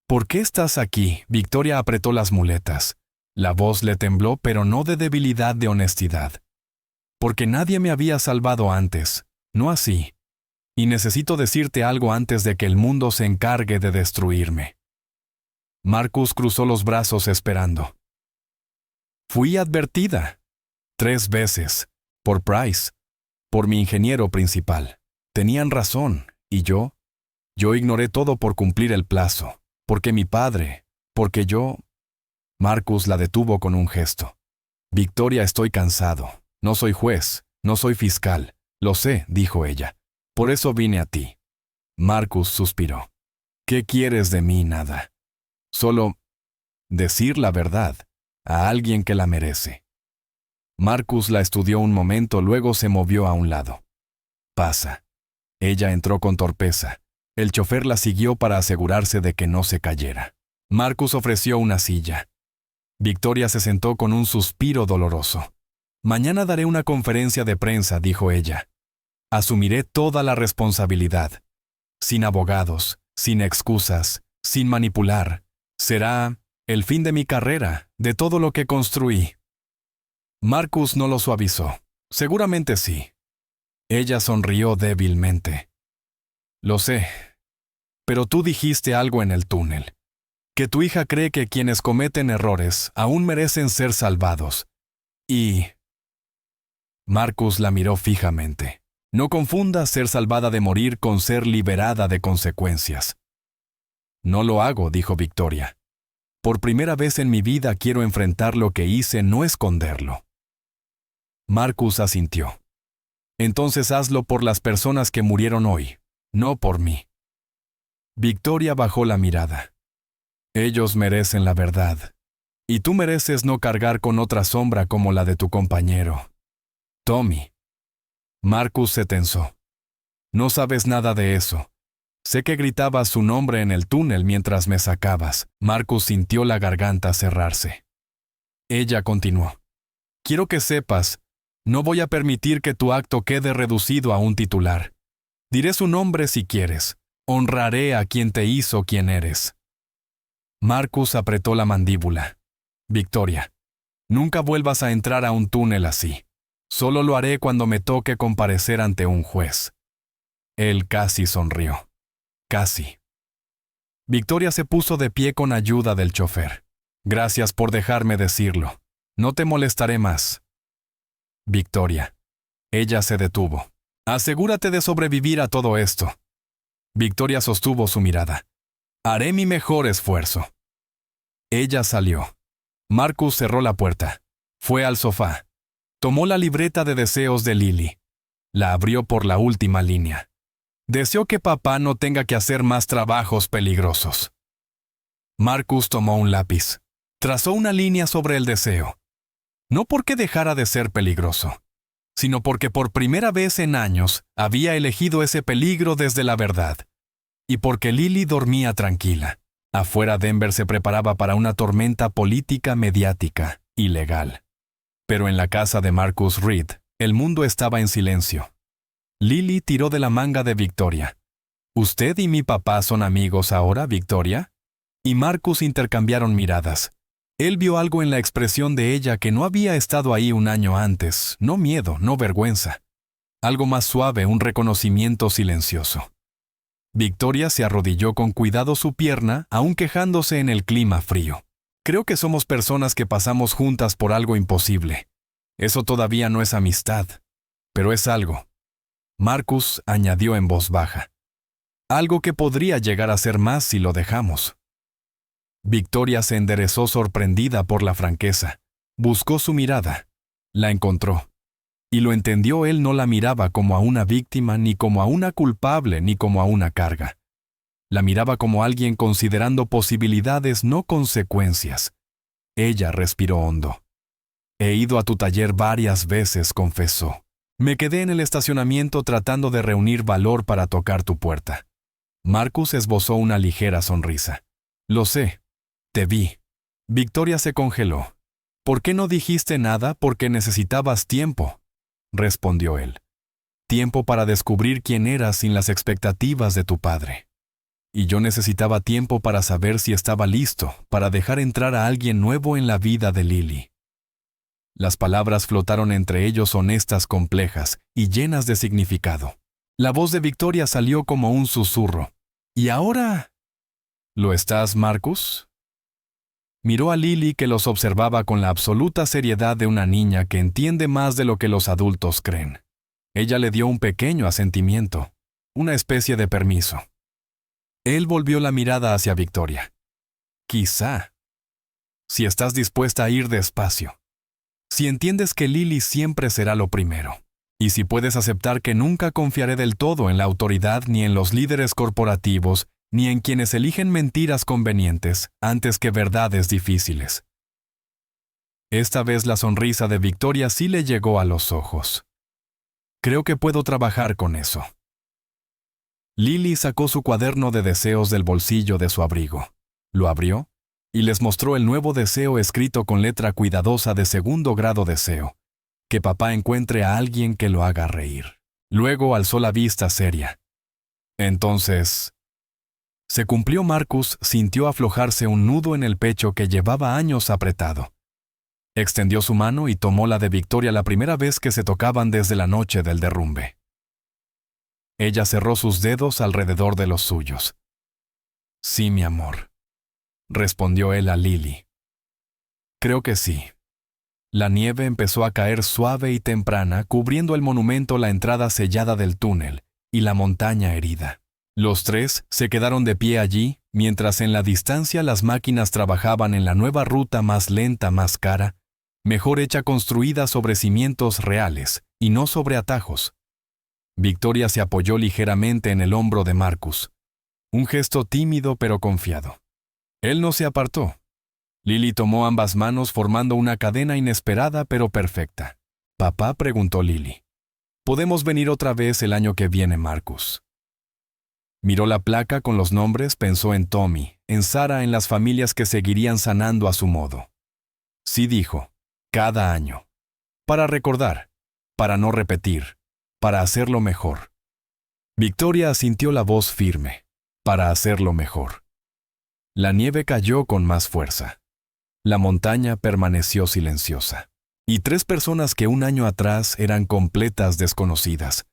«¿Por qué estás aquí?», Victoria apretó las muletas. La voz le tembló, pero no de debilidad, de honestidad. «Porque nadie me había salvado antes, no así. Y necesito decirte algo antes de que el mundo se encargue de destruirme». Marcus cruzó los brazos esperando. «Fui advertida. 3 veces. Por Price. Por mi ingeniero principal. Tenían razón. ¿Y yo? Yo ignoré todo por cumplir el plazo. Porque mi padre. Porque yo...» Marcus la detuvo con un gesto. «Victoria, estoy cansado. No soy juez. No soy fiscal. Lo sé», dijo ella. «Por eso vine a ti». Marcus suspiró. «¿Qué quieres de mí? Nada. Solo decir la verdad a alguien que la merece». Marcus la estudió un momento, luego se movió a un lado. «Pasa». Ella entró con torpeza. El chofer la siguió para asegurarse de que no se cayera. Marcus ofreció una silla. Victoria se sentó con un suspiro doloroso. «Mañana daré una conferencia de prensa», dijo ella. «Asumiré toda la responsabilidad. Sin abogados, sin excusas, sin manipular. Será el fin de mi carrera, de todo lo que construí». Marcus no lo suavizó. «Seguramente sí». Ella sonrió débilmente. «Lo sé. Pero tú dijiste algo en el túnel. Que tu hija cree que quienes cometen errores aún merecen ser salvados. Y...» Marcus la miró fijamente. «No confundas ser salvada de morir con ser liberada de consecuencias». «No lo hago», dijo Victoria. «Por primera vez en mi vida quiero enfrentar lo que hice, no esconderlo». Marcus asintió. «Entonces hazlo por las personas que murieron hoy, no por mí». Victoria bajó la mirada. «Ellos merecen la verdad. Y tú mereces no cargar con otra sombra como la de tu compañero, Tommy». Marcus se tensó. «No sabes nada de eso. Sé que gritabas su nombre en el túnel mientras me sacabas». Marcus sintió la garganta cerrarse. Ella continuó. «Quiero que sepas, no voy a permitir que tu acto quede reducido a un titular. Diré su nombre si quieres. Honraré a quien te hizo quien eres». Marcus apretó la mandíbula. «Victoria, nunca vuelvas a entrar a un túnel así. Solo lo haré cuando me toque comparecer ante un juez». Él casi sonrió. Casi. Victoria se puso de pie con ayuda del chofer. «Gracias por dejarme decirlo. No te molestaré más». «Victoria». Ella se detuvo. «Asegúrate de sobrevivir a todo esto». Victoria sostuvo su mirada. «Haré mi mejor esfuerzo». Ella salió. Marcus cerró la puerta. Fue al sofá. Tomó la libreta de deseos de Lily. La abrió por la última línea. «Deseo que papá no tenga que hacer más trabajos peligrosos». Marcus tomó un lápiz. Trazó una línea sobre el deseo. No porque dejara de ser peligroso, sino porque por primera vez en años había elegido ese peligro desde la verdad. y porque Lily dormía tranquila. Afuera Denver se preparaba para una tormenta política mediática y legal. Pero en la casa de Marcus Reed, el mundo estaba en silencio. Lily tiró de la manga de Victoria. ¿Usted y mi papá son amigos ahora, Victoria? Y Marcus intercambiaron miradas. Él vio algo en la expresión de ella que no había estado ahí un año antes, no miedo, no vergüenza. Algo más suave, un reconocimiento silencioso. Victoria se arrodilló con cuidado su pierna, aún quejándose en el clima frío. Creo que somos personas que pasamos juntas por algo imposible. Eso todavía no es amistad, pero es algo. Marcus añadió en voz baja. Algo que podría llegar a ser más si lo dejamos. Victoria se enderezó sorprendida por la franqueza. Buscó su mirada. La encontró. Y lo entendió, él no la miraba como a una víctima, ni como a una culpable, ni como a una carga. La miraba como alguien considerando posibilidades, no consecuencias. Ella respiró hondo. He ido a tu taller varias veces, confesó. Me quedé en el estacionamiento tratando de reunir valor para tocar tu puerta. Marcus esbozó una ligera sonrisa. Lo sé. Te vi. Victoria se congeló. ¿Por qué no dijiste nada? Porque necesitabas tiempo, respondió él. Tiempo para descubrir quién eras sin las expectativas de tu padre. Y yo necesitaba tiempo para saber si estaba listo, para dejar entrar a alguien nuevo en la vida de Lily. Las palabras flotaron entre ellos honestas, complejas y llenas de significado. La voz de Victoria salió como un susurro. ¿Y ahora? ¿Lo estás, Marcus? Miró a Lily, que los observaba con la absoluta seriedad de una niña que entiende más de lo que los adultos creen. Ella le dio un pequeño asentimiento, una especie de permiso. Él volvió la mirada hacia Victoria. Quizá. Si estás dispuesta a ir despacio. Si entiendes que Lily siempre será lo primero. Y si puedes aceptar que nunca confiaré del todo en la autoridad ni en los líderes corporativos, ni en quienes eligen mentiras convenientes antes que verdades difíciles. Esta vez la sonrisa de Victoria sí le llegó a los ojos. Creo que puedo trabajar con eso. Lily sacó su cuaderno de deseos del bolsillo de su abrigo. Lo abrió y les mostró el nuevo deseo escrito con letra cuidadosa de segundo grado deseo. Que papá encuentre a alguien que lo haga reír. Luego alzó la vista seria. Entonces... Se cumplió. Marcus sintió aflojarse un nudo en el pecho que llevaba años apretado. Extendió su mano y tomó la de Victoria la primera vez que se tocaban desde la noche del derrumbe. Ella cerró sus dedos alrededor de los suyos. Sí, mi amor, respondió él a Lily. Creo que sí. La nieve empezó a caer suave y temprana, cubriendo el monumento, la entrada sellada del túnel y la montaña herida. Los tres se quedaron de pie allí, mientras en la distancia las máquinas trabajaban en la nueva ruta más lenta, más cara, mejor hecha, construida sobre cimientos reales y no sobre atajos. Victoria se apoyó ligeramente en el hombro de Marcus. Un gesto tímido pero confiado. Él no se apartó. Lily tomó ambas manos formando una cadena inesperada pero perfecta. «¿Papá?», preguntó Lily. «¿Podemos venir otra vez el año que viene, Marcus?» Miró la placa con los nombres, pensó en Tommy, en Sarah, en las familias que seguirían sanando a su modo. Sí, dijo, cada año. Para recordar, para no repetir, para hacerlo mejor. Victoria asintió la voz firme, para hacerlo mejor. La nieve cayó con más fuerza. La montaña permaneció silenciosa. Y tres personas que un año atrás eran completas desconocidas,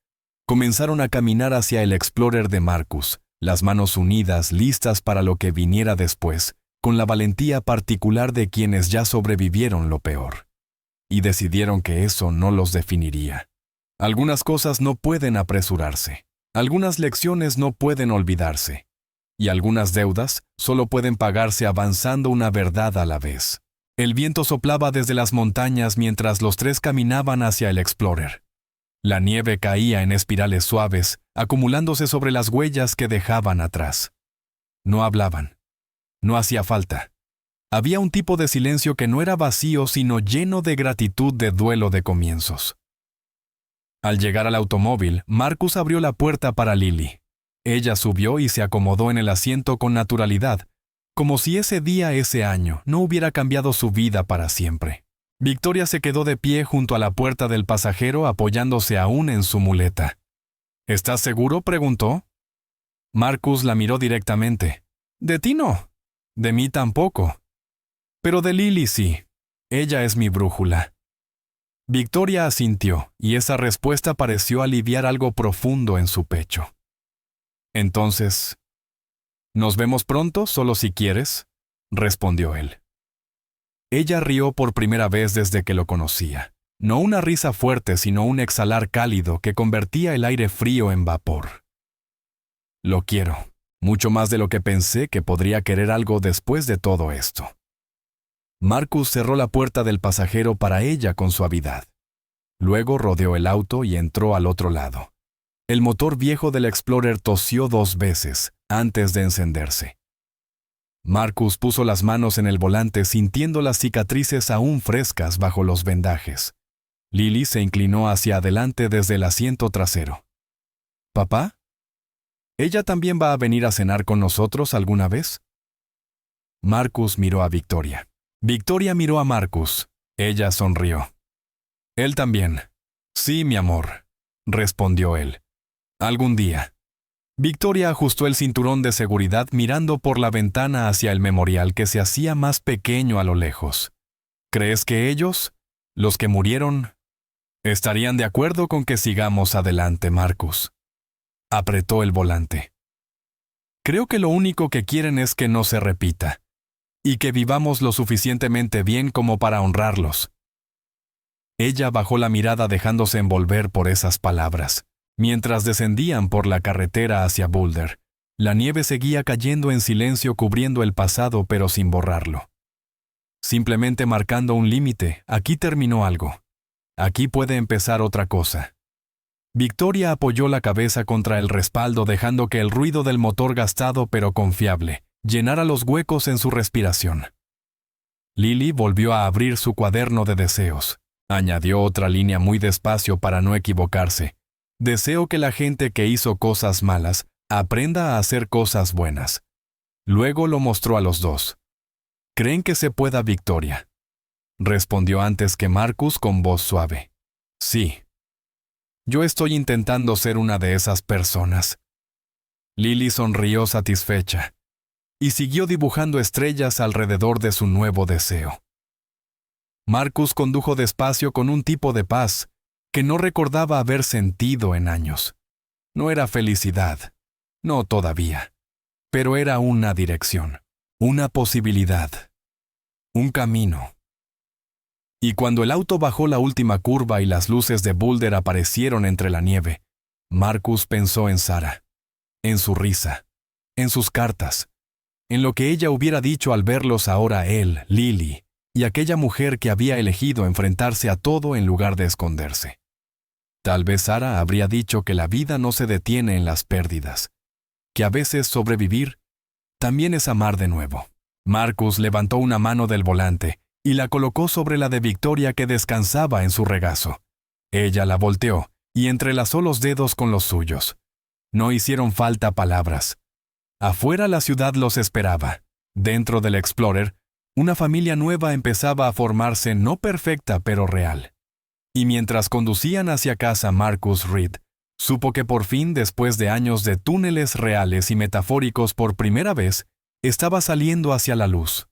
comenzaron a caminar hacia el Explorer de Marcus, las manos unidas, listas para lo que viniera después, con la valentía particular de quienes ya sobrevivieron lo peor. Y decidieron que eso no los definiría. Algunas cosas no pueden apresurarse, algunas lecciones no pueden olvidarse, y algunas deudas solo pueden pagarse avanzando una verdad a la vez. El viento soplaba desde las montañas mientras los tres caminaban hacia el Explorer. La nieve caía en espirales suaves, acumulándose sobre las huellas que dejaban atrás. No hablaban. No hacía falta. Había un tipo de silencio que no era vacío, sino lleno de gratitud, de duelo de comienzos. Al llegar al automóvil, Marcus abrió la puerta para Lily. Ella subió y se acomodó en el asiento con naturalidad, como si ese día, ese año, no hubiera cambiado su vida para siempre. Victoria se quedó de pie junto a la puerta del pasajero apoyándose aún en su muleta. ¿Estás seguro?, preguntó. Marcus la miró directamente. De ti no. De mí tampoco. Pero de Lily sí. Ella es mi brújula. Victoria asintió, y esa respuesta pareció aliviar algo profundo en su pecho. Entonces, «¿Nos vemos pronto, solo si quieres?», respondió él. Ella rió por primera vez desde que lo conocía. No una risa fuerte, sino un exhalar cálido que convertía el aire frío en vapor. Lo quiero, mucho más de lo que pensé que podría querer algo después de todo esto. Marcus cerró la puerta del pasajero para ella con suavidad. Luego rodeó el auto y entró al otro lado. El motor viejo del Explorer tosió 2 veces antes de encenderse. Marcus puso las manos en el volante sintiendo las cicatrices aún frescas bajo los vendajes. Lily se inclinó hacia adelante desde el asiento trasero. ¿Papá? ¿Ella también va a venir a cenar con nosotros alguna vez? Marcus miró a Victoria. Victoria miró a Marcus. Ella sonrió. Él también. Sí, mi amor, respondió él. Algún día. Victoria ajustó el cinturón de seguridad mirando por la ventana hacia el memorial que se hacía más pequeño a lo lejos. ¿Crees que ellos, los que murieron, estarían de acuerdo con que sigamos adelante, Marcus? Apretó el volante. Creo que lo único que quieren es que no se repita, y que vivamos lo suficientemente bien como para honrarlos. Ella bajó la mirada dejándose envolver por esas palabras. Mientras descendían por la carretera hacia Boulder, la nieve seguía cayendo en silencio cubriendo el pasado pero sin borrarlo. Simplemente marcando un límite, aquí terminó algo. Aquí puede empezar otra cosa. Victoria apoyó la cabeza contra el respaldo dejando que el ruido del motor gastado pero confiable llenara los huecos en su respiración. Lily volvió a abrir su cuaderno de deseos. Añadió otra línea muy despacio para no equivocarse. Deseo que la gente que hizo cosas malas aprenda a hacer cosas buenas. Luego lo mostró a los dos. ¿Creen que se pueda, Victoria?, respondió antes que Marcus con voz suave. Sí. Yo estoy intentando ser una de esas personas. Lily sonrió satisfecha y siguió dibujando estrellas alrededor de su nuevo deseo. Marcus condujo despacio con un tipo de paz que no recordaba haber sentido en años. No era felicidad, no todavía, pero era una dirección, una posibilidad, un camino. Y cuando el auto bajó la última curva y las luces de Boulder aparecieron entre la nieve, Marcus pensó en Sarah, en su risa, en sus cartas, en lo que ella hubiera dicho al verlos ahora él, Lily, y aquella mujer que había elegido enfrentarse a todo en lugar de esconderse. Tal vez Sarah habría dicho que la vida no se detiene en las pérdidas, que a veces sobrevivir también es amar de nuevo. Marcus levantó una mano del volante y la colocó sobre la de Victoria que descansaba en su regazo. Ella la volteó y entrelazó los dedos con los suyos. No hicieron falta palabras. Afuera la ciudad los esperaba. Dentro del Explorer, una familia nueva empezaba a formarse, no perfecta pero real. Y mientras conducían hacia casa Marcus Reed, supo que por fin, después de años de túneles reales y metafóricos por primera vez, estaba saliendo hacia la luz.